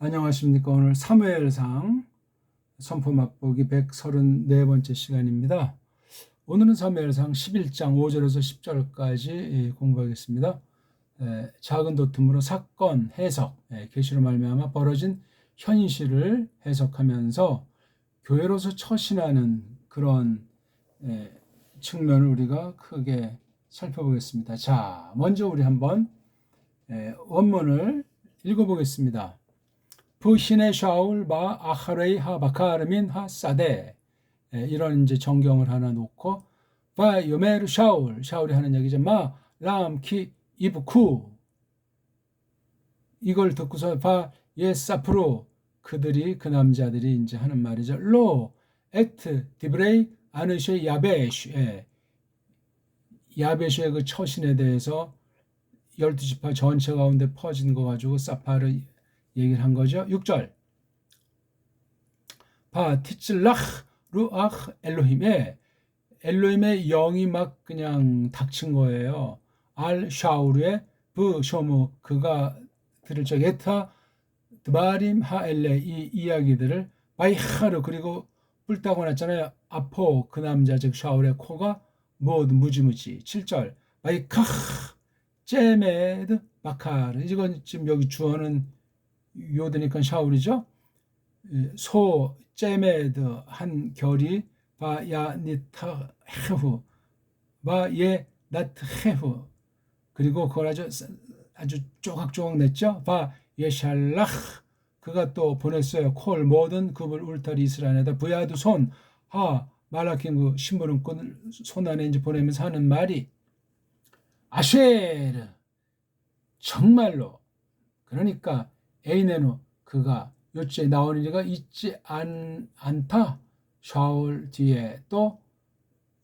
안녕하십니까. 오늘 사무엘상 선포 맛보기 134번째 시간입니다. 오늘은 사무엘상 11장 5절에서 10절까지 공부하겠습니다. 작은 도tum으로 사건, 해석, 계시로 말미암아 벌어진 현실을 해석하면서 교회로서 처신하는 그런 측면을 우리가 크게 살펴보겠습니다. 자, 먼저 우리 한번 원문을 읽어보겠습니다. 부신의 샤울 바 아하레이 하 바카르민 하 사데, 이런 이제 정경을 하나 놓고 바 요메르 샤울이 하는 얘기죠. 마 람키 이브쿠, 이걸 듣고서 바 예사프로, 그들이 그 남자들이 이제 하는 말이죠. 로 엑트 디브레이 아느쉐 야베슈, 야베슈의 그 처신에 대해서 12지파 전체 가운데 퍼진 거 가지고 사파를 얘기를 한 거죠. 6절. 바 티츠라흐 루아흐 엘로힘의 영이 막 그냥 닥친 거예요. 알 샤우르의 브 쇼무, 그가 들을 적 에타 드바림 하엘레, 이 이야기들을 바이하르, 그리고 뿔따고 났잖아요. 아포, 그 남자 즉 샤울의 코가 모두 무지무지. 7절. 바이카흐 제메드 바카르, 이건 지금 여기 주어는 요드니까 샤울이죠. 소 제메드 한 결이 바야 니타 헤후 바예 나트 헤후, 그리고 그걸 아주 조각조각 냈죠. 바 예샬라흐, 그가 또 보냈어요. 콜 모든 그불 울타리 이스라엘에다 부야두 손 하 말라킨 그 심부름꾼을 손 안에 이제 보내면서 하는 말이 아쉐르, 정말로, 그러니까 에이네노, 그가 요째 나오는 이가 있지 않다. 샤울 뒤에 또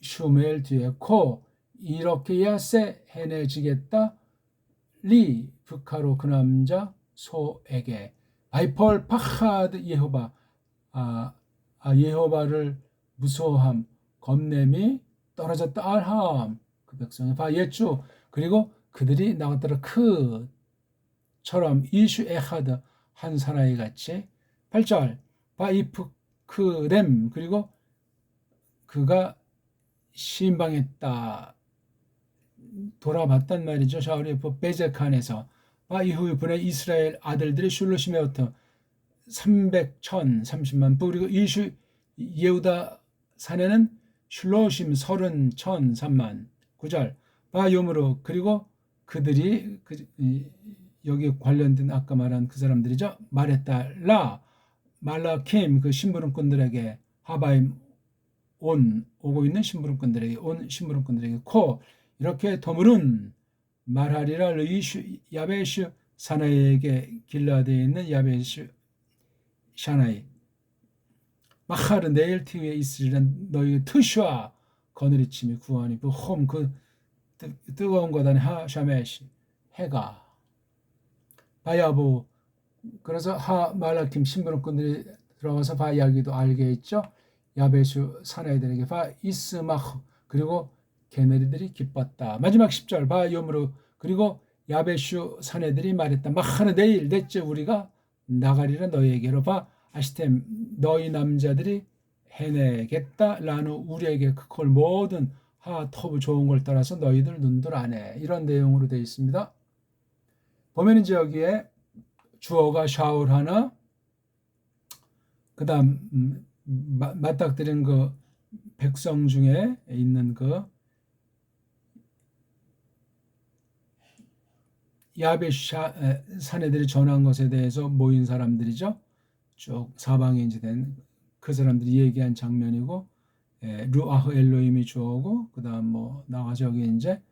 슈멜 뒤에 코, 이렇게 야세 해내지겠다. 리 브카로, 그 남자 소에게 바이폴 파하드 예호바, 예호바를 무서워함, 겁냄이 떨어졌다. 알함, 그 백성의 바 예주, 그리고 그들이 나갔더라 그처럼 이슈 에하드, 한 사나이 같이. 8절. 바이프 크렘, 그리고 그가 신방했다, 돌아봤단 말이죠. 샤울이 베제칸에서. 바 이후에 보낸 이스라엘 아들들이 슐로시메오트 300, 1000, 30만 부, 그리고 이슈 예후다 사내는 슐로심 30, 1000, 3만. 9절. 바 요므로, 그리고 그들이 여기 관련된 아까 말한 그 사람들이죠. 말했다. 라 말라킴, 그 심부름꾼들에게, 하바임 오고 있는 심부름꾼들에게, 온 심부름꾼들에게 코, 이렇게 더물은 말하리라. 르이슈 야베슈 사나이에게, 길라드에 있는 야베슈 샤나이 마하르 네일 티위에 있으리라. 너희 트슈아 거느리침이 구하니 홈, 그 뜨거운 거다니 하 샤메시 해가 바야부, 그래서 하 말라킴 심부름꾼들이 들어와서 바 이야기도 알게 했죠. 야베슈 사나이들에게 바 이스마흐, 그리고 게네리들이 기뻤다. 마지막 10절. 바 요므로, 그리고 야베슈 사내들이 말했다. 마하르 내일 넷째 우리가 나가리라 너희에게로. 바 아시템, 너희 남자들이 해내겠다. 라노 우리에게 그걸 모든 하 터브 좋은 걸 따라서 너희들 눈들 안에, 이런 내용으로 되어 있습니다. 보면 이제 여기에 주어가 샤울 하나, 그 다음 맞닥뜨린 그 백성 중에 있는 그 야베슈 사내들이 전한 것에 대해서 모인 사람들이죠. 쭉 사방에 이제 된 그 사람들이 얘기한 장면이고, 루아흐 엘로힘이 주어고, 그 다음 뭐 나가서 여기 이제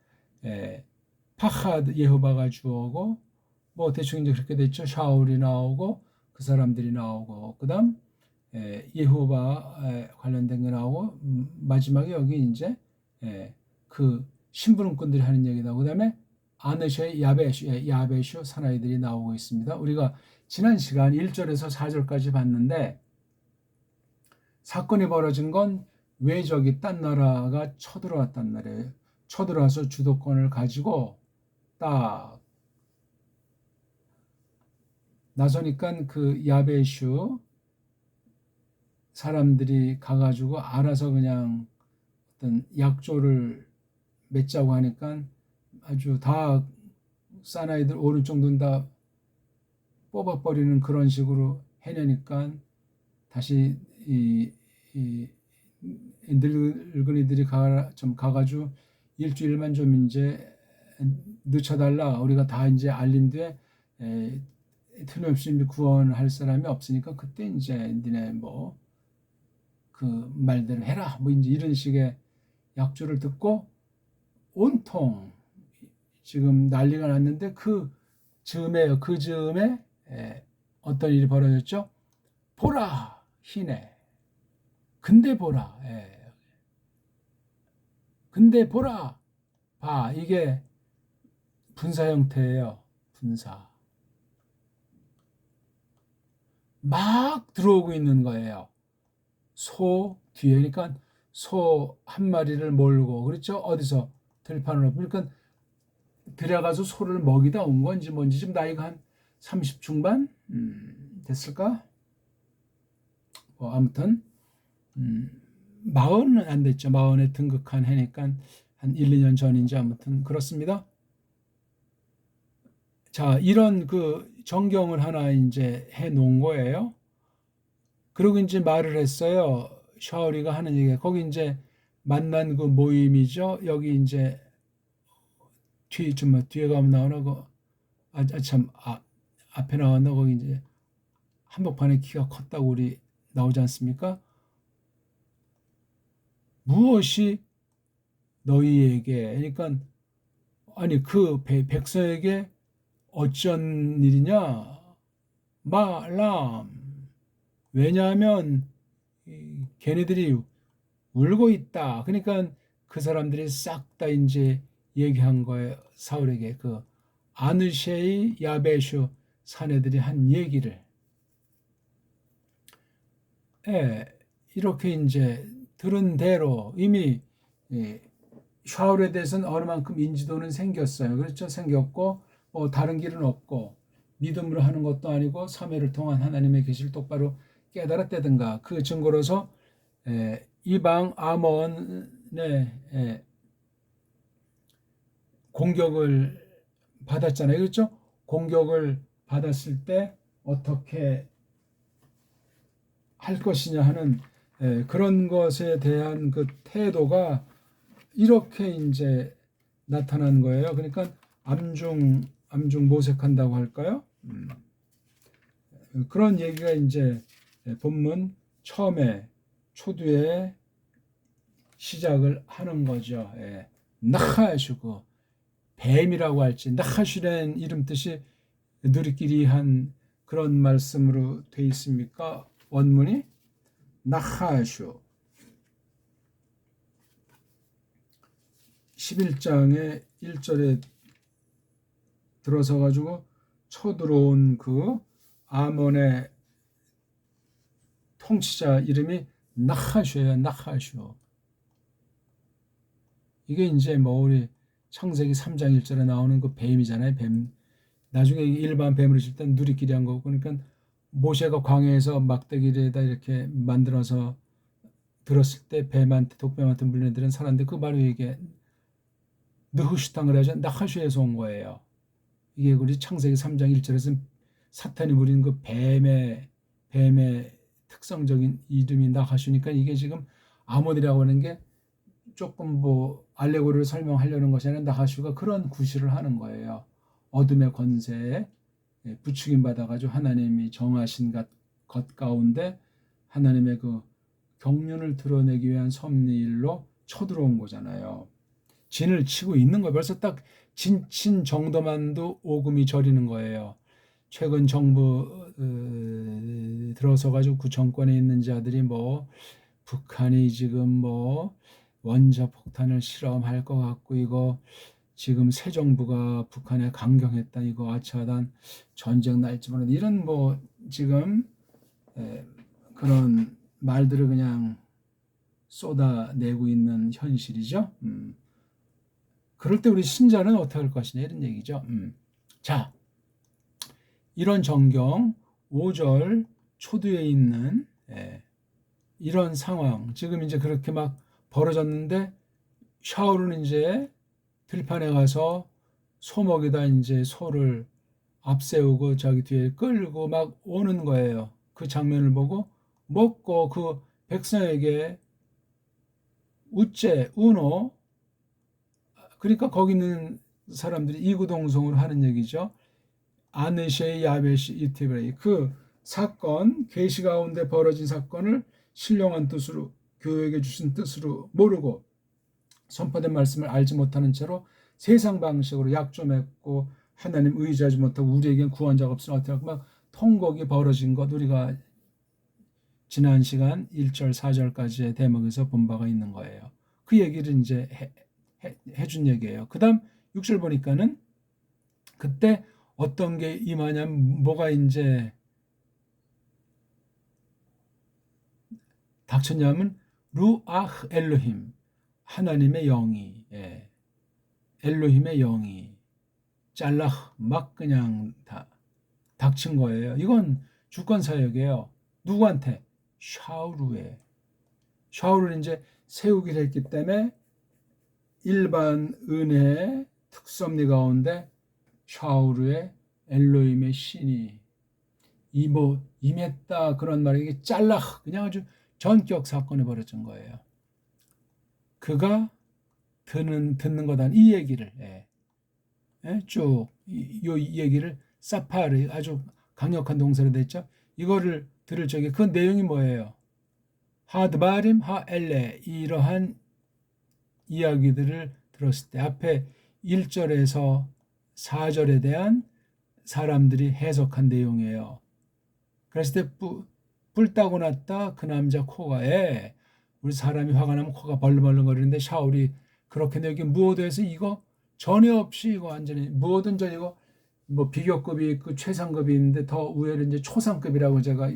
파하드 예호바가 주어고, 뭐 대충 이제 그렇게 됐죠. 샤울이 나오고 그 사람들이 나오고, 그 다음 예호바 관련된 게 나오고, 마지막에 여기 이제 그 심부름꾼들이 하는 얘기 나오고, 그 다음에 아느쉐 야베슈 사나이들이 나오고 있습니다. 우리가 지난 시간 1절에서 4절까지 봤는데, 사건이 벌어진 건 외적이 딴 나라가 쳐들어왔단 말이에요. 쳐들어와서 주도권을 가지고 딱 나서니까 그 야베슈 사람들이 가가지고 알아서 그냥 어떤 약조를 맺자고 하니까 아주 다 사나이들 오른쪽 눈 다 뽑아버리는 그런 식으로 해내니까 다시 이 늙은이들이 좀 가가지고 일주일만 좀 이제 늦춰달라. 우리가 다 이제 알린 뒤에 틀림없이 구원할 사람이 없으니까 그때 이제 니네 뭐 그 말대로 해라. 뭐 이제 이런 식의 약조를 듣고 온통 지금 난리가 났는데 그 즈음에 어떤 일이 벌어졌죠? 보라 희네. 근데 보라. 근데 보라. 봐. 이게 분사 형태예요. 분사. 막 들어오고 있는 거예요. 소 뒤에. 그러니까 소 한 마리를 몰고, 그렇죠? 어디서? 들판으로. 그러니까 들어가서 소를 먹이다 온 건지 뭔지. 지금 나이가 한 30 중반 됐을까? 뭐 아무튼 40은 안 됐죠. 40에 등극한 해니까 한 1, 2년 전인지 아무튼 그렇습니다. 자, 이런 그 정경을 하나 이제 해 놓은 거예요. 그리고 이제 말을 했어요. 샤오리가 하는 얘기가 거기 이제 만난 그 모임이죠. 여기 이제 뒤에 가면 나오나 그 앞에 나왔나 거기 이제 한복판에 키가 컸다고 우리 나오지 않습니까? 무엇이 너희에게, 그러니까 아니 그 백성에게 어쩐 일이냐? 말람. 왜냐하면 걔네들이 울고 있다. 그러니까 그 사람들이 싹 다 이제 얘기한 거예요. 사울에게 그 아느쉐이 야베슈 사내들이 한 얘기를. 이렇게 이제 들은 대로 이미 샤울에 대해서는 어느 만큼 인지도는 생겼어요. 그렇죠? 생겼고 다른 길은 없고 믿음으로 하는 것도 아니고 사매를 통한 하나님의 계시를 똑바로 깨달았다든가 그 증거로서 이방 아몬의 공격을 받았잖아요. 그렇죠? 공격을 받았을 때 어떻게 할 것이냐 하는 그런 것에 대한 그 태도가 이렇게 이제 나타난 거예요. 그러니까 암중 모색한다고 할까요? 그런 얘기가 이제 본문 처음에 초두에 시작을 하는 거죠. 나하슈고 뱀이라고 할지 나하슈라는 이름 뜻이 누리끼리 한 그런 말씀으로 돼 있습니까? 원문이 나하슈 11장의 1절에 들어서 가지고 쳐들어온 그 아몬의 통치자 이름이 나하슈예요. 나하슈. 이게 이제 뭐 우리 창세기 3장 1절에 나오는 그 뱀이잖아요. 뱀. 나중에 일반 뱀으로 칠 땐 누리끼리 한 거고. 그러니까 모세가 광야에서 막대기에다 이렇게 만들어서 들었을 때 뱀한테 독뱀한테 물린 애들은 살았는데 그 바로 이게 느후슈탕을 해서 나하슈에서 온 거예요. 이게 우리 창세기 3장 1절에서 사탄이 부린 그 뱀의 특성적인 이름이 나하슈니까 이게 지금 아몬이라고 하는 게 조금 뭐 알레고리를 설명하려는 것이 아니라 나하슈가 그런 구실을 하는 거예요. 어둠의 권세에 부추김 받아가지고 하나님이 정하신 것 가운데 하나님의 그 경륜을 드러내기 위한 섭리일로 쳐들어온 거잖아요. 진을 치고 있는 거예요. 벌써 딱 친 정도만도 오금이 저리는 거예요. 최근 정부 들어서 가지고 그 정권에 있는 자들이 뭐 북한이 지금 뭐 원자 폭탄을 실험할 것 같고 이거 지금 새 정부가 북한에 강경했다 이거 아차하단 전쟁 날지 모르는 이런 뭐 지금 그런 말들을 그냥 쏟아내고 있는 현실이죠. 그럴 때 우리 신자는 어떻게 할 것이냐 이런 얘기죠. 자, 이런 전경 5절 초두에 있는 이런 상황, 지금 이제 그렇게 막 벌어졌는데 샤울은 이제 들판에 가서 소 먹이다 이제 소를 앞세우고 자기 뒤에 끌고 막 오는 거예요. 그 장면을 보고 먹고 그 백성에게 우째, 우노, 그러니까 거기 있는 사람들이 이구동성으로 하는 얘기죠. 아느쉐 야베시 이티브레이, 그 사건, 계시 가운데 벌어진 사건을 신령한 뜻으로, 교회에게 주신 뜻으로 모르고 선포된 말씀을 알지 못하는 채로 세상 방식으로 약조했고 하나님 의지하지 못하고 우리에겐 구원자가 없으나 어떻게 하고 막 통곡이 벌어진 것, 우리가 지난 시간 1절 4절까지의 대목에서 본 바가 있는 거예요. 그 얘기를 이제 해준 얘기예요. 그 다음 6절 보니까는 그때 어떤 게 임하냐면 뭐가 이제 닥쳤냐면 루아흐 엘로힘, 하나님의 영이, 엘로힘의 영이 잘라흐 막 그냥 다 닥친 거예요. 이건 주권 사역이에요. 누구한테? 샤울에. 샤울을 이제 세우기로 했기 때문에 일반 은혜의 특섭리 가운데 샤울의 엘로힘의 신이 임했다, 그런 말이 이게 잘라 그냥 아주 전격 사건이 벌어진 거예요. 그가 듣는 거다, 이 얘기를 쭉 이 얘기를 사파르, 아주 강력한 동사로 됐죠. 이거를 들을 적에 그 내용이 뭐예요? 하드바림 하엘레, 이러한 이야기들을 들었을 때 앞에 1절에서 4절에 대한 사람들이 해석한 내용이에요. 그랬을 때 뿔 따고 났다 그 남자 코가, 우리 사람이 화가 나면 코가 벌렁벌렁거리는데 샤울이 그렇게 여기 무오도에서 이거 전혀 없이 이거 완전히 무오도는 전이고 뭐 비교급이 있고 최상급이 있는데 더 위에는 이제 초상급이라고 제가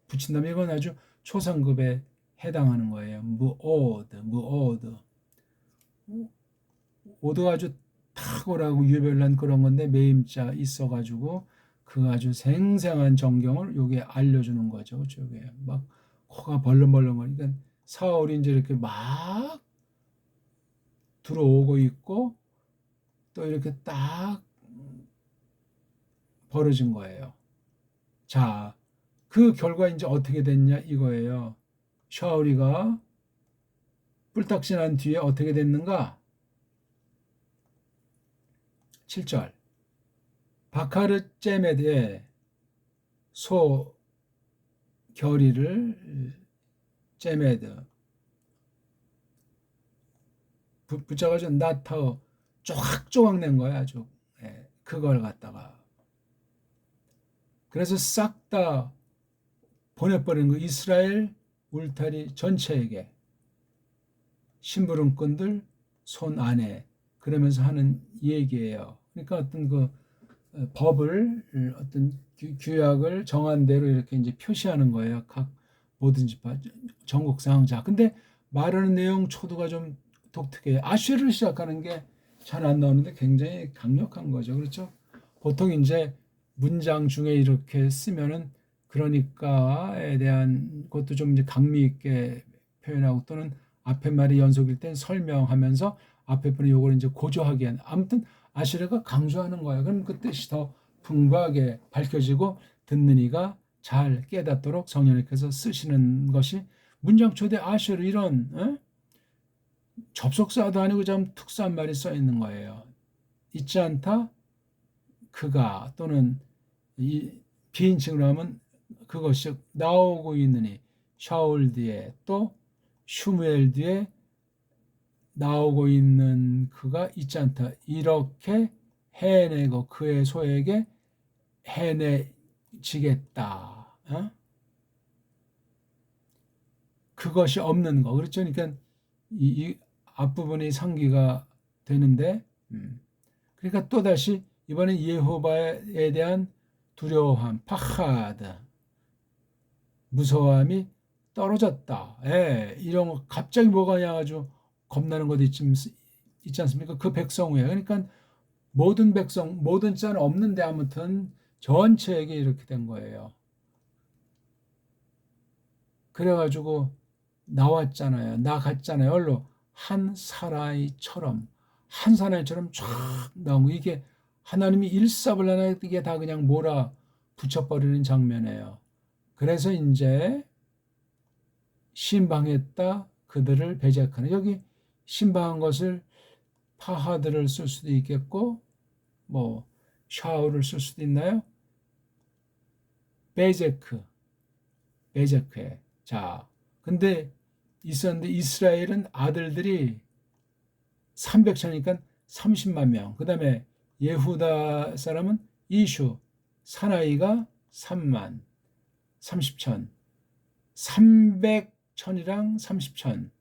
붙인다면 이건 아주 초상급에 해당하는 거예요. 무오드. 오드가 아주 탁월하고 유별난 그런 건데 매임자 있어가지고 그 아주 생생한 전경을 요게 알려주는 거죠. 저게 막 코가 벌렁벌렁거리니까 사울이 이제 이렇게 막 들어오고 있고 또 이렇게 딱 벌어진 거예요. 자, 그 결과 이제 어떻게 됐냐 이거예요. 샤울이가 뿔딱지난 뒤에 어떻게 됐는가? 7절. 바카르 제메드의 소 결의를 제메드 붙여가지고 나타어 쪼각쪼각 낸 거야 아주. 그걸 갖다가 그래서 싹 다 보내버리는 거, 이스라엘 울타리 전체에게 심부름꾼들 손 안에, 그러면서 하는 얘기예요. 그러니까 어떤 그 법을, 어떤 규약을 정한 대로 이렇게 이제 표시하는 거예요. 각 모든 지파 전국 상자. 근데 말하는 내용 초도가 좀 독특해요. 아쉐를 시작하는 게 잘 안 나오는데 굉장히 강력한 거죠. 그렇죠? 보통 이제 문장 중에 이렇게 쓰면은 그러니까에 대한 것도 좀 이제 강미 있게 표현하고, 또는 앞에 말이 연속일 땐 설명하면서 앞에 분이 요걸 이제 고조하게 하는, 아무튼 아시르가 강조하는 거예요. 그럼 그 뜻이 더 풍부하게 밝혀지고 듣는 이가 잘 깨닫도록 성령님께서 쓰시는 것이 문장 초대 아시르, 이런 접속사도 아니고 좀 특수한 말이 써 있는 거예요. 있지 않다 그가, 또는 이 비인칭으로 하면 그것이 나오고 있느니, 샤울 뒤에 또 슈무엘 뒤에 나오고 있는 그가 있지 않다, 이렇게 해내고 그의 소에게 해내지겠다. 그것이 없는 거. 그렇죠? 그러니까 이 앞부분이 상기가 되는데, 그러니까 또다시 이번엔 예호바에 대한 두려워함, 파하드, 무서움이 떨어졌다. 이런 거 갑자기 뭐가 그냥 아주 겁나는 것도 있지 않습니까? 그 백성후에. 그러니까 모든 백성, 모든 자는 없는데 아무튼 전체에게 이렇게 된 거예요. 그래가지고 나왔잖아요. 나갔잖아요. 얼로 한 사나이처럼 쫙 나오고 이게 하나님이 일사불란하게 다 그냥 몰아 붙여버리는 장면이에요. 그래서 이제 신방했다 그들을 배제하는 여기 신방한 것을 파하드를 쓸 수도 있겠고 뭐 샤우를 쓸 수도 있나요? 베제크에 자 근데 있었는데 이스라엘은 아들들이 300천이니까 30만 명. 그 다음에 예후다 사람은 이슈, 사나이가 3만, 30천. 300천이랑 30천.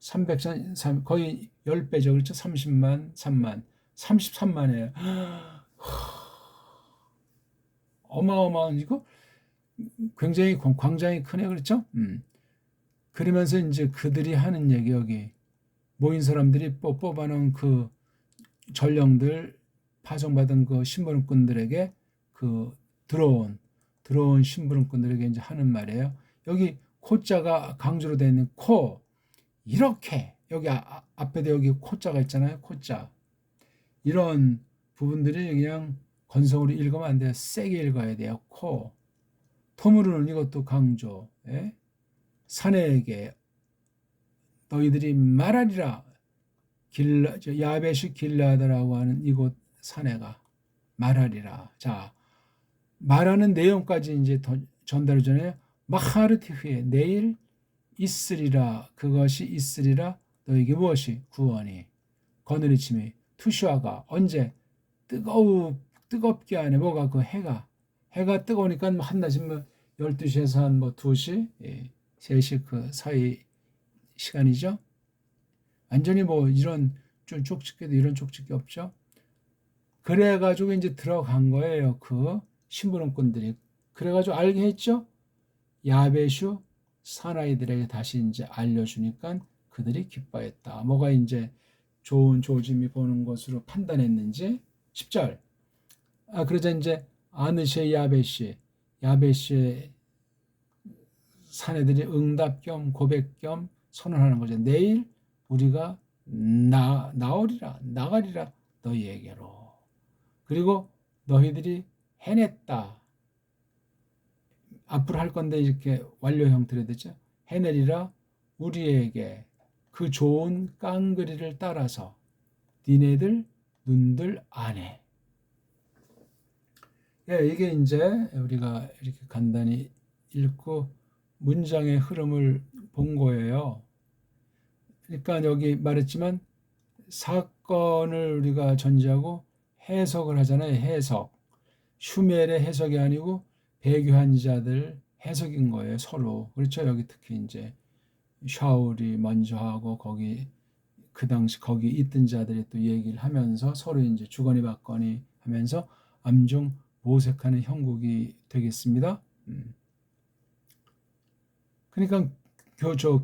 300천, 거의 10배죠. 그렇죠? 30만, 3만. 33만이에요. 어마어마한, 이거 굉장히 광장이 크네. 그렇죠? 그러면서 이제 그들이 하는 얘기, 여기. 모인 사람들이 뽑아놓은 그 전령들 파송받은 그 심부름꾼들에게 그 들어온 심부름꾼들에게 이제 하는 말이에요. 여기 코자가 강조로 되어 있는 코 이렇게 여기 앞에도 여기 코자가 있잖아요. 코자 이런 부분들이 그냥 건성으로 읽으면 안 돼요. 세게 읽어야 돼요. 코 토무르는 이것도 강조. 예? 사내에게 너희들이 말하리라. 야베시 길라드라고 하는 이곳 사내가 말하리라. 자, 말하는 내용까지 이제 더 전달을 전해요. 마하르티후에 내일 있으리라. 그것이 있으리라. 너에게 무엇이 구원이 거느리침이 투시화가 언제 뜨겁게 하네. 뭐가 그 해가 뜨거우니까 한낮이 뭐 12시에서 한 뭐 2시, 3시 그 사이 시간이죠. 완전히 뭐 이런 쪽집게도 이런 쪽집게 없죠. 그래가지고 이제 들어간 거예요. 그 심부름꾼들이. 그래가지고 알게 했죠. 야베슈 사나이들에게 다시 이제 알려주니까 그들이 기뻐했다. 뭐가 이제 좋은 조짐이 보는 것으로 판단했는지 10절. 그러자 이제 아느쉐 야베시의 사내들이 응답 겸 고백 겸 선언하는 거죠. 내일 우리가 나가리라 너희에게로. 그리고 너희들이 해냈다. 앞으로 할 건데 이렇게 완료 형태로 되죠. 해내리라 우리에게 그 좋은 깡그리를 따라서 니네들 눈들 안에. 예, 이게 이제 우리가 이렇게 간단히 읽고 문장의 흐름을 본 거예요. 그러니까 여기 말했지만 사건을 우리가 전제하고 해석을 하잖아요. 해석. 슈멜의 해석이 아니고 배교한 자들 해석인 거예요. 서로. 그렇죠. 여기 특히 이제 샤울이 먼저 하고 거기 그 당시 거기 있던 자들이 또 얘기를 하면서 서로 이제 주거니 받거니 하면서 암중 모색하는 형국이 되겠습니다. 그러니까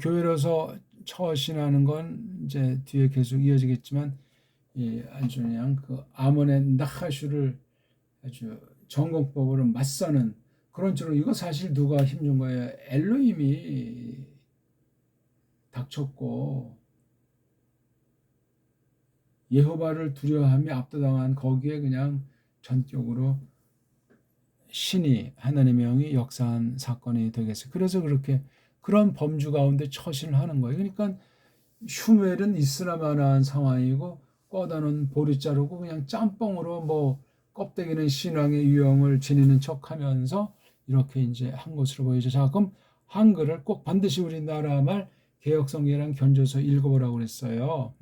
교회로서 처신하는 건 이제 뒤에 계속 이어지겠지만 아주 그냥 그 아몬의 나하슈를 아주 전공법으로 맞서는 그런 쪽으로 이거 사실 누가 힘준 거예요? 엘로힘이 닥쳤고 예호바를 두려워하며 압도당한 거기에 그냥 전격으로 신이 하나님의 영이 역사한 사건이 되겠어요. 그래서 그렇게 그런 범주 가운데 처신을 하는 거예요. 그러니까 슈멜은 있으나마나한 상황이고 꺼다는 보리 자르고 그냥 짬뽕으로 뭐 껍데기는 신앙의 유형을 지니는 척하면서 이렇게 이제 한 것으로 보이죠. 자, 그럼 한글을 꼭 반드시 우리나라 개혁성경이랑 견줘서 읽어보라고 그랬어요.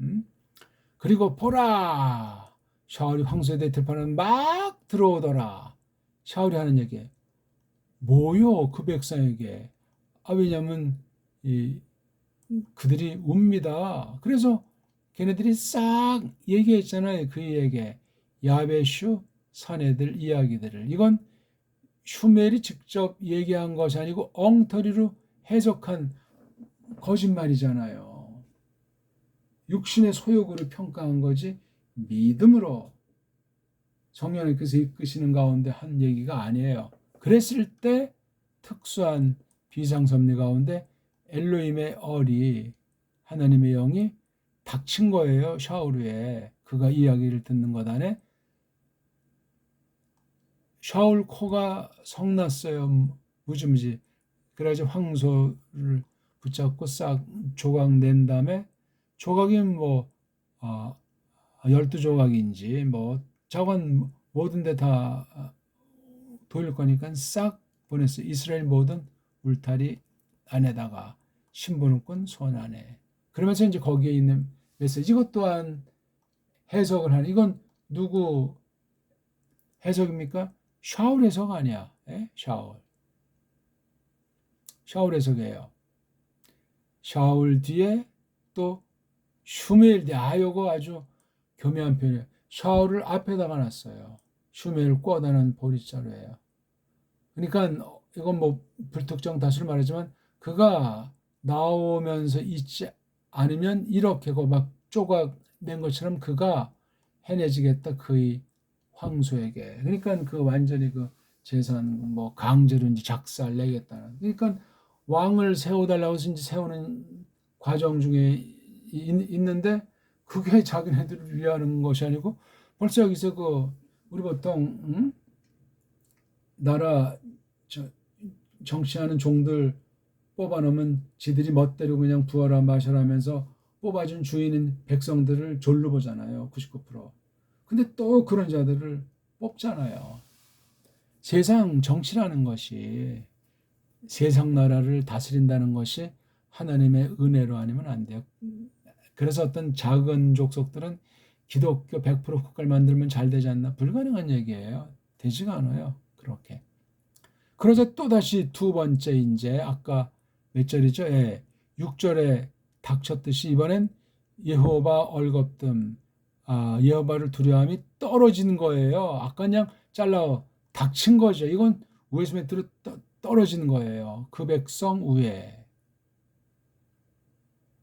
그리고 보라, 샤울이 황소의 들판을 막 들어오더라. 샤울이 하는 얘기. 뭐요? 그 백성에게. 왜냐면 그들이 웁니다. 그래서 걔네들이 싹 얘기했잖아요. 그에게 야베슈 사내들 이야기들을. 이건 슈멜이 직접 얘기한 것이 아니고 엉터리로 해석한 거짓말이잖아요. 육신의 소욕으로 평가한 거지 믿음으로 성령님께서 이끄시는 가운데 한 얘기가 아니에요. 그랬을 때 특수한 비상섭리 가운데 엘로힘의 얼이 하나님의 영이 닥친 거예요. 샤울 위에. 그가 이야기를 듣는 것 안에 샤울 코가 성났어요. 무지무지. 그래가지고 황소를 붙잡고 싹 조각 낸 다음에 조각이 뭐 12조각인지 뭐 자관 모든 데 다 돌릴 거니까 싹 보냈어요. 이스라엘 모든 울타리 안에다가 심부름꾼 손 안에. 그러면서 이제 거기에 있는 메시지 이것 또한 해석을 하는 이건 누구 해석입니까? 샤울 해석 아니야. 예? 샤울 해석이에요. 샤울 뒤에 또 슈메일 뒤에 요거 아주 교묘한 표현이에요. 샤울을 앞에다가 놨어요. 슈메일을 꿔다는 보리자루예요. 그러니까 이건 뭐 불특정 다수를 말하지만 그가 나오면서 있지 않으면 이렇게 막 쪼각낸 것처럼 그가 해내지겠다 그의 황소에게. 그러니까 그 완전히 그 재산 뭐 강제로 이제 작살 내겠다는. 그러니까 왕을 세워달라고 해서 이제 세우는 과정 중에 있는데 그게 자기네들을 위하는 것이 아니고 벌써 여기서 그 우리 보통 나라 정치하는 종들 뽑아놓으면 지들이 멋대로 그냥 부어라 마셔라 하면서 뽑아준 주인인 백성들을 졸로 보잖아요. 99%. 근데 또 그런 자들을 뽑잖아요. 세상 정치라는 것이 세상 나라를 다스린다는 것이 하나님의 은혜로 아니면 안 돼요. 그래서 어떤 작은 족속들은 기독교 100% 국가를 만들면 잘 되지 않나? 불가능한 얘기예요. 되지가 않아요. 그렇게. 그러자 또다시 두 번째 이제 아까 몇 절이죠? 예. 6절에 닥쳤듯이 이번엔 여호와 얼겁듬 여호와를 두려움이 떨어지는 거예요. 아까 그냥 잘라 닥친 거죠. 이건 위에서 밑으로 떨어지는 거예요. 그 백성 위에.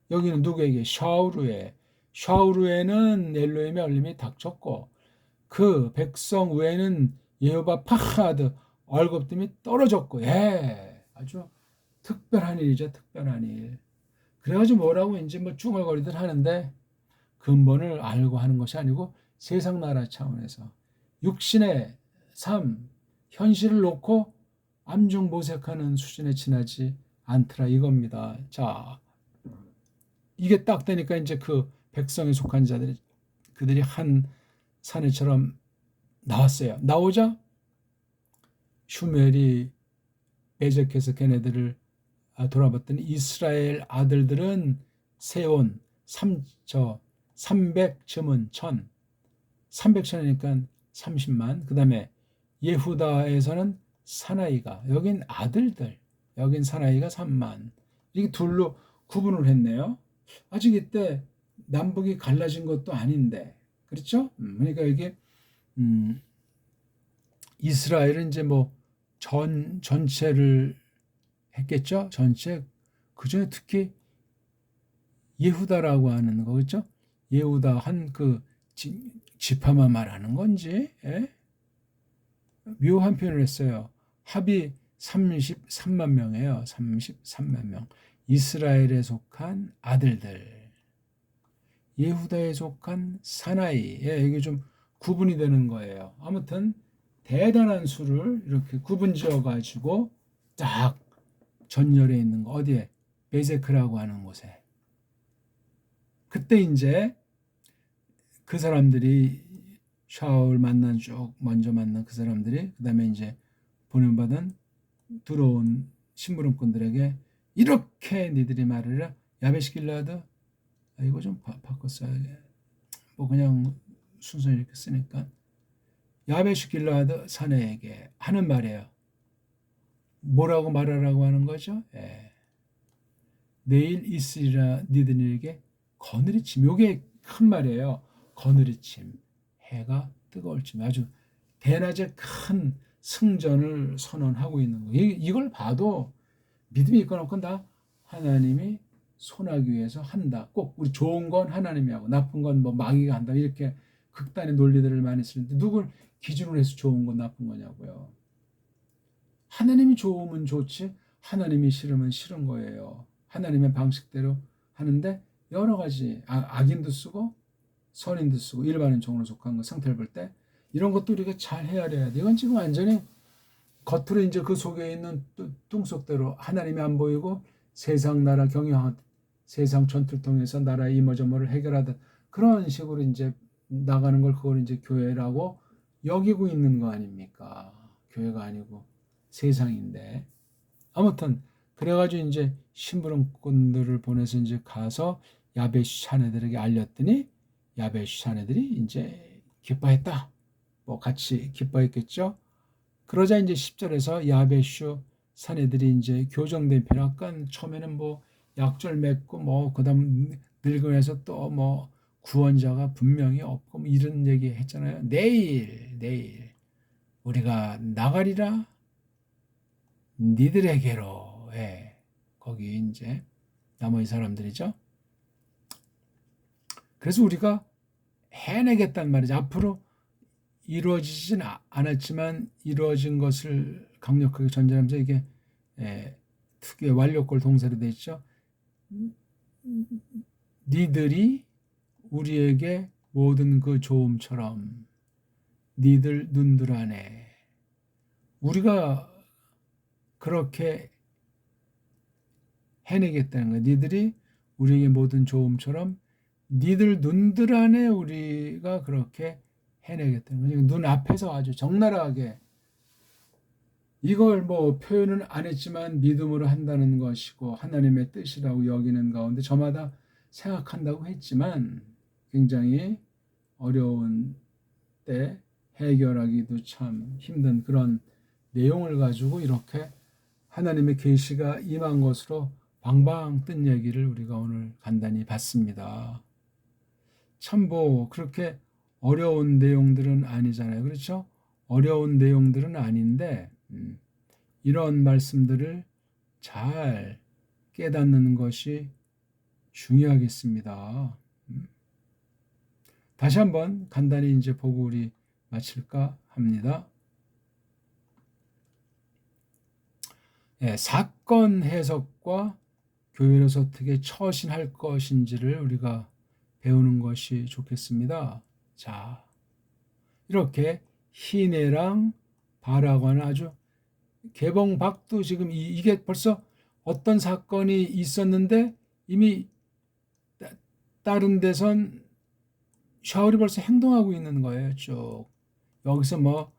여기는 누구에게? 샤우르에는 엘로힘의 얼림이 닥쳤고 그 백성 외에는 여호와 파하드 얼겁됨이 떨어졌고 아주 특별한 일이죠. 특별한 일. 그래가지고 뭐라고 이제 뭐 중얼거리들 하는데 근본을 알고 하는 것이 아니고 세상 나라 차원에서 육신의 삶, 현실을 놓고 암중모색하는 수준에 지나지 않더라 이겁니다. 자, 이게 딱 되니까 이제 그 백성에 속한 자들이 그들이 한 사내처럼 나왔어요. 나오자 슈멜이 배적해서 걔네들을 돌아봤더니 이스라엘 아들들은 세온 300쯤은 300천이니까 30만. 그 다음에 예후다에서는 사나이가 여긴 아들들 여긴 사나이가 3만. 이게 둘로 구분을 했네요. 아직 이때 남북이 갈라진 것도 아닌데 그렇죠? 그러니까 이게 이스라엘은 이제 뭐 전체를 했겠죠. 전체 그중에 특히 예후다라고 하는 거 그렇죠? 예후다 한 그 지파만 말하는 건지 묘한 표현을 했어요. 합이 33만 명이에요. 33만 명. 이스라엘에 속한 아들들. 예후다에 속한 사나이. 이게 좀 구분이 되는 거예요. 아무튼 대단한 수를 이렇게 구분 지어 가지고 딱 전열에 있는 거 어디에? 베제크라고 하는 곳에. 그때 이제 그 사람들이 샤울 만난 쭉 먼저 만난 그 사람들이 그다음에 이제 보냄받은 들어온 심부름꾼들에게 이렇게 니들이 말을 야베시 길라드 이거 좀 바꿨어야 뭐 그냥 순서 이렇게 쓰니까 야베시 길라드 사내에게 하는 말이에요. 뭐라고 말하라고 하는 거죠? 내일 있으리라 니들에게 거느리침. 요게 큰 말이에요. 거느리침. 해가 뜨거울 쯤 아주 대낮에 큰 승전을 선언하고 있는 거예요. 이걸 봐도 믿음이 있건 없건 다 하나님이 손하기 위해서 한다. 꼭 우리 좋은 건 하나님이 하고 나쁜 건 뭐 마귀가 한다. 이렇게 극단의 논리들을 많이 쓰는데 누굴 기준으로 해서 좋은 건 나쁜 거냐고요. 하나님이 좋으면 좋지 하나님이 싫으면 싫은 거예요. 하나님의 방식대로 하는데 여러 가지 악인도 쓰고 선인도 쓰고 일반인종으로 속한 거 상태를 볼 때 이런 것도 우리가 잘 헤아려야 돼. 이건 지금 완전히 겉으로 이제 그 속에 있는 뚱속대로 하나님이 안 보이고 세상 나라 경영하듯 세상 전투를 통해서 나라의 이모저모를 해결하듯 그런 식으로 이제 나가는 걸 그걸 이제 교회라고 여기고 있는 거 아닙니까? 교회가 아니고 세상인데. 아무튼 그래가지고 이제 심부름꾼들을 보내서 이제 가서 야베시 자네들에게 알렸더니 야베시 자네들이 이제 기뻐했다. 뭐 같이 기뻐했겠죠. 그러자 이제 10절에서 야베슈 사내들이 이제 교정된 편 아까 처음에는 뭐 약절 맺고 뭐 그다음 늙으면서 또 뭐 구원자가 분명히 없고 뭐 이런 얘기 했잖아요. 내일 우리가 나가리라 니들에게로. 예. 거기 이제 나머지 사람들이죠. 그래서 우리가 해내겠다는 말이죠. 앞으로 이루어지진 않았지만 이루어진 것을 강력하게 전제하면서 이게 특유의 완료꼴 동사로 되어 있죠. 니들이 우리에게 모든 그 좋음처럼 니들 눈들 안에 우리가 그렇게 해내겠다는 거예요. 니들이 우리에게 모든 좋음처럼 니들 눈들 안에 우리가 그렇게 해내겠다는 거죠. 눈 앞에서 아주 적나라하게 이걸 뭐 표현은 안 했지만 믿음으로 한다는 것이고 하나님의 뜻이라고 여기는 가운데 저마다 생각한다고 했지만 굉장히 어려운 때 해결하기도 참 힘든 그런 내용을 가지고 이렇게 하나님의 계시가 임한 것으로 방방 뜬 얘기를 우리가 오늘 간단히 봤습니다. 참 뭐 그렇게 어려운 내용들은 아니잖아요. 그렇죠? 어려운 내용들은 아닌데 이런 말씀들을 잘 깨닫는 것이 중요하겠습니다. 다시 한번 간단히 이제 보고 우리 마칠까 합니다. 사건 해석과 교회로서 어떻게 처신할 것인지를 우리가 배우는 것이 좋겠습니다. 자, 이렇게 희내랑 바라과는 아주 개봉박두 지금 이게 벌써 어떤 사건이 있었는데 이미 다른 데선 샤울이 벌써 행동하고 있는 거예요. 쭉 여기서 뭐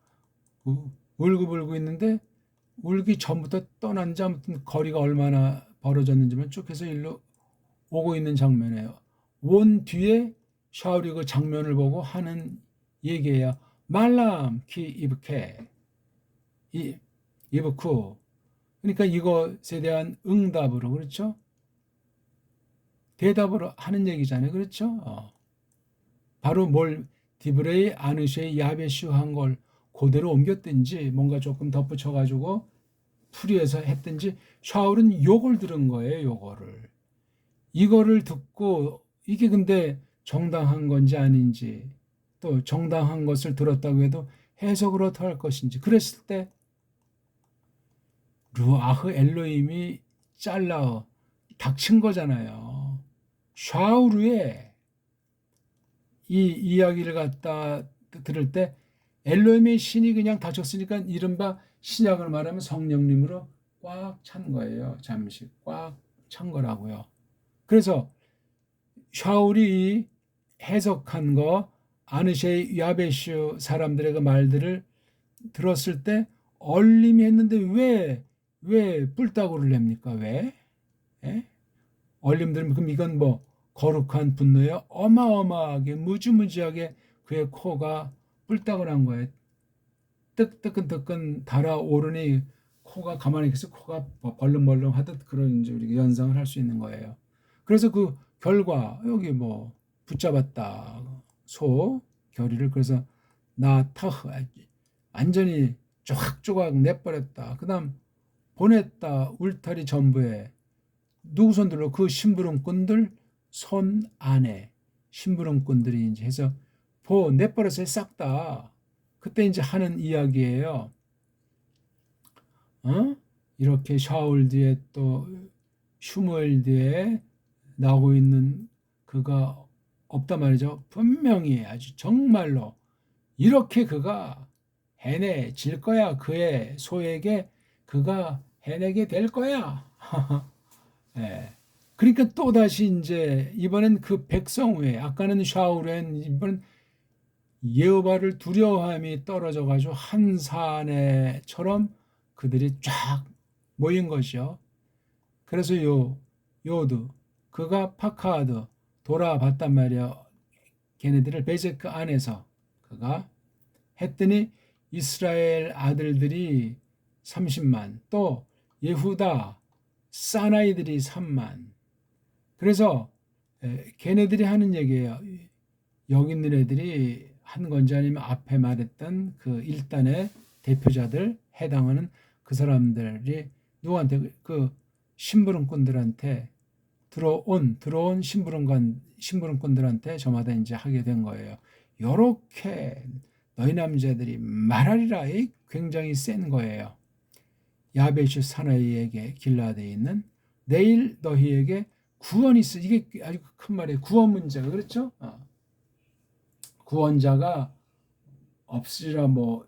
울고불고 있는데 울기 전부터 떠난 지 아무튼 거리가 얼마나 벌어졌는지만 쭉 해서 일로 오고 있는 장면이에요. 온 뒤에 샤울이 그 장면을 보고 하는 얘기예요. 말람 키 이브케 이브쿠. 그러니까 이것에 대한 응답으로 그렇죠? 대답으로 하는 얘기잖아요. 그렇죠? 바로 뭘 디브레이 아느쉐이 야베슈 한 걸 그대로 옮겼든지 뭔가 조금 덧붙여가지고 풀이해서 했든지 샤울은 요걸 들은 거예요. 요거를. 이거를 듣고 이게 근데 정당한 건지 아닌지 또 정당한 것을 들었다고 해도 해석을 어떻게 할 것인지 그랬을 때 루아흐 엘로힘이 잘라 닥친 거잖아요. 샤울의 이 이야기를 갖다 들을 때 엘로힘의 신이 그냥 닥쳤으니까 이른바 신약을 말하면 성령님으로 꽉 찬 거예요. 잠시 꽉 찬 거라고요. 그래서 샤울이 해석한 거 아느쉐이 야베슈 사람들의 그 말들을 들었을 때 얼림이 했는데 왜 뿔따구를 냅니까? 왜? 예? 얼림들은 그럼 이건 뭐 거룩한 분노예요? 어마어마하게 무지무지하게 그의 코가 뿔따구 난 거예요. 뜨끈뜨끈 달아오르니 코가 가만히 있어서 코가 벌렁벌렁 하듯 그런 이제 우리가 연상을 할 수 있는 거예요. 그래서 그 결과 여기 뭐 붙잡았다 소 결의를 그래서 나타흐 완전히 조각조각 내버렸다. 그다음 보냈다 울타리 전부에 누구 손들로 그 심부름꾼들 손 안에 심부름꾼들이 이제 해서 내버렸어요 싹 다. 그때 이제 하는 이야기예요. 이렇게 샤울 뒤에 또 슈무엘 뒤에 나오고 있는 그가 없단 말이죠. 분명히 아주 정말로 이렇게 그가 해내질 거야. 그의 소에게 그가 해내게 될 거야. 예. 그러니까 또다시 이제 이번엔 그 백성 외에 아까는 샤울엔 이번엔 여호와를 두려워함이 떨어져 가지고 한 사내처럼 그들이 쫙 모인 것이요. 그래서 요드 그가 파카드 돌아봤단 말이야. 걔네들을 베제크 안에서 그가 했더니 이스라엘 아들들이 30만 또 예후다 사나이들이 3만. 그래서 걔네들이 하는 얘기예요. 여기 있는 애들이 한 건지 아니면 앞에 말했던 그 일단의 대표자들 해당하는 그 사람들이 누구한테 그 심부름꾼들한테 들어온 심부름꾼들한테 저마다 이제 하게 된 거예요. 요렇게 너희 남자들이 말하리라. 굉장히 센 거예요. 야베시 사나이에게 길라드에 있는 내일 너희에게 구원이 있어. 이게 아주 큰 말이에요. 구원 문제가 그렇죠? 구원자가 없으리라 뭐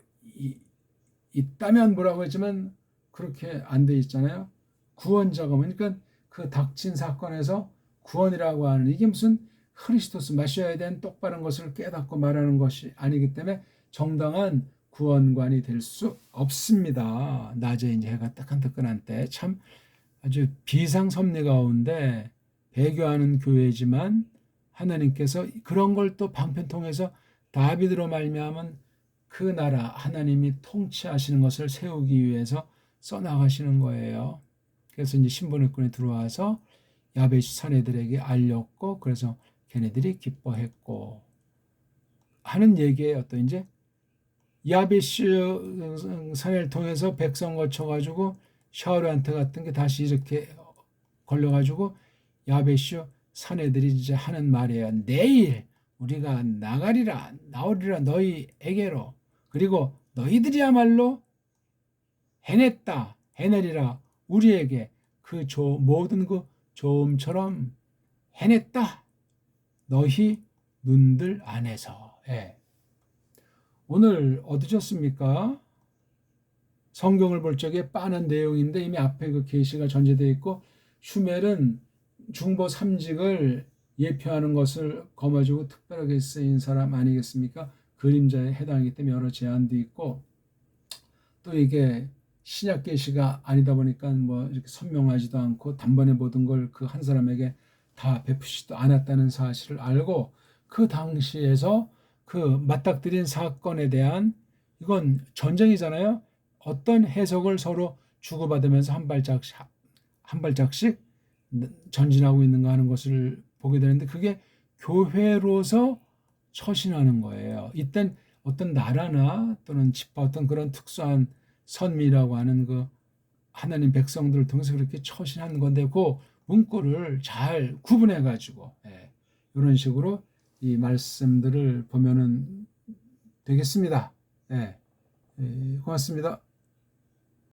있다면 뭐라고 했지만 그렇게 안 돼 있잖아요. 구원자가 그러니까 그 닥친 사건에서 구원이라고 하는 이게 무슨 크리스토스 마셔야 되는 똑바른 것을 깨닫고 말하는 것이 아니기 때문에 정당한 구원관이 될 수 없습니다. 낮에 이제 해가 따끈따끈한 때 참 아주 비상섭리 가운데 배교하는 교회지만 하나님께서 그런 걸 또 방편 통해서 다비드로 말미암은 그 나라 하나님이 통치하시는 것을 세우기 위해서 써나가시는 거예요. 그래서 이제 신분의꾼이 들어와서 야베시 사내들에게 알렸고 그래서 걔네들이 기뻐했고 하는 얘기예요. 또 이제 야베시 사내를 통해서 백성 거쳐가지고 샤울한테 같은 게 다시 이렇게 걸려가지고 야베시 사내들이 이제 하는 말이에요. 내일 우리가 나오리라 너희에게로. 그리고 너희들이야말로 해내리라 우리에게 그 모든 그 조음처럼 해냈다. 너희 눈들 안에서. 예. 오늘 얻으셨습니까? 성경을 볼 적에 빤한 내용인데 이미 앞에 그 계시가 전제되어 있고 슈멜은 중보 3직을 예표하는 것을 거머쥐고 특별하게 쓰인 사람 아니겠습니까? 그림자에 해당하기 때문에 여러 제한도 있고 또 이게 신약 계시가 아니다 보니까 뭐 이렇게 선명하지도 않고 단번에 모든 걸 그 한 사람에게 다 베푸시지도 않았다는 사실을 알고 그 당시에서 그 맞닥뜨린 사건에 대한 이건 전쟁이잖아요. 어떤 해석을 서로 주고받으면서 한 발짝씩 전진하고 있는가 하는 것을 보게 되는데 그게 교회로서 처신하는 거예요. 이땐 어떤 나라나 또는 집화 어떤 그런 특수한 선미라고 하는 그 하나님 백성들을 통해서 그렇게 처신하는 건데 그 문구를 잘 구분해 가지고 이런 식으로 이 말씀들을 보면은 되겠습니다. 고맙습니다.